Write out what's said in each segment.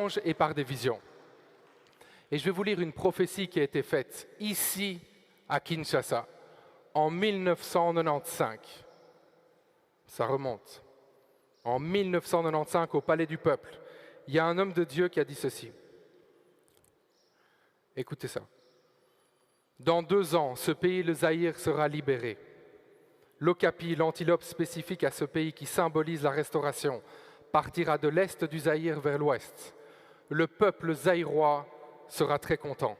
songes et par des visions. Et je vais vous lire une prophétie qui a été faite ici, à Kinshasa, en 1995. Ça remonte. En 1995, au Palais du Peuple, il y a un homme de Dieu qui a dit ceci. Écoutez ça. Dans 2 ans, ce pays, le Zaïre, sera libéré. L'okapi, l'antilope spécifique à ce pays qui symbolise la restauration, partira de l'est du Zaïre vers l'ouest. Le peuple zaïrois sera très content.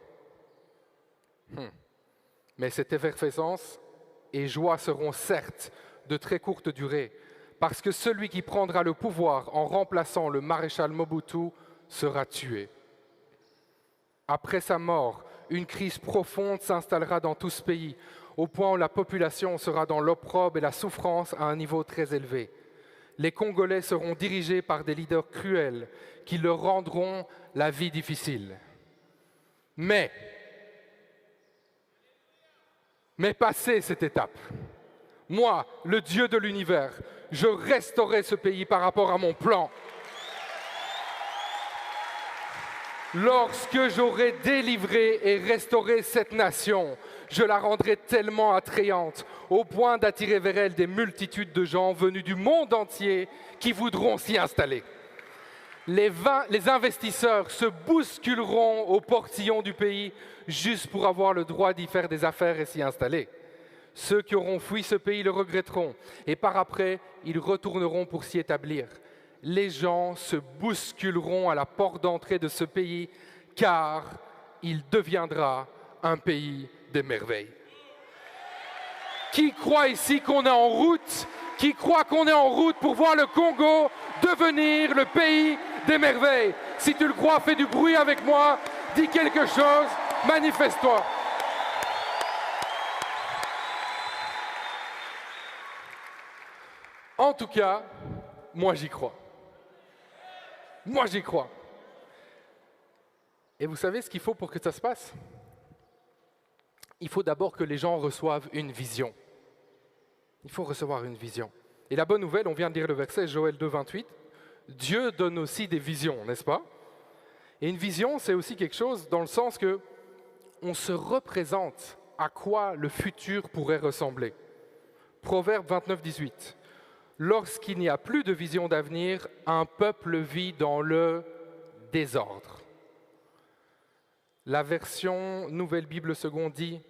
Mais cette effervescence et joie seront certes de très courte durée, parce que celui qui prendra le pouvoir en remplaçant le maréchal Mobutu sera tué. Après sa mort, une crise profonde s'installera dans tout ce pays, au point où la population sera dans l'opprobre et la souffrance à un niveau très élevé. Les Congolais seront dirigés par des leaders cruels qui leur rendront la vie difficile. Mais passé cette étape, moi, le Dieu de l'univers, je restaurerai ce pays par rapport à mon plan. Lorsque j'aurai délivré et restauré cette nation, je la rendrai tellement attrayante au point d'attirer vers elle des multitudes de gens venus du monde entier qui voudront s'y installer. Les investisseurs se bousculeront au portillon du pays juste pour avoir le droit d'y faire des affaires et s'y installer. Ceux qui auront fui ce pays le regretteront et par après, ils retourneront pour s'y établir. Les gens se bousculeront à la porte d'entrée de ce pays car il deviendra un pays des merveilles. Qui croit ici qu'on est en route? Qui croit qu'on est en route pour voir le Congo devenir le pays des merveilles? Si tu le crois, fais du bruit avec moi, dis quelque chose, manifeste-toi. En tout cas, moi j'y crois. Moi j'y crois. Et vous savez ce qu'il faut pour que ça se passe? Il faut d'abord que les gens reçoivent une vision. Il faut recevoir une vision. Et la bonne nouvelle, on vient de lire le verset Joël 2, 28, Dieu donne aussi des visions, n'est-ce pas? Et une vision, c'est aussi quelque chose dans le sens que on se représente à quoi le futur pourrait ressembler. Proverbe 29, 18. Lorsqu'il n'y a plus de vision d'avenir, un peuple vit dans le désordre. La version Nouvelle Bible Seconde dit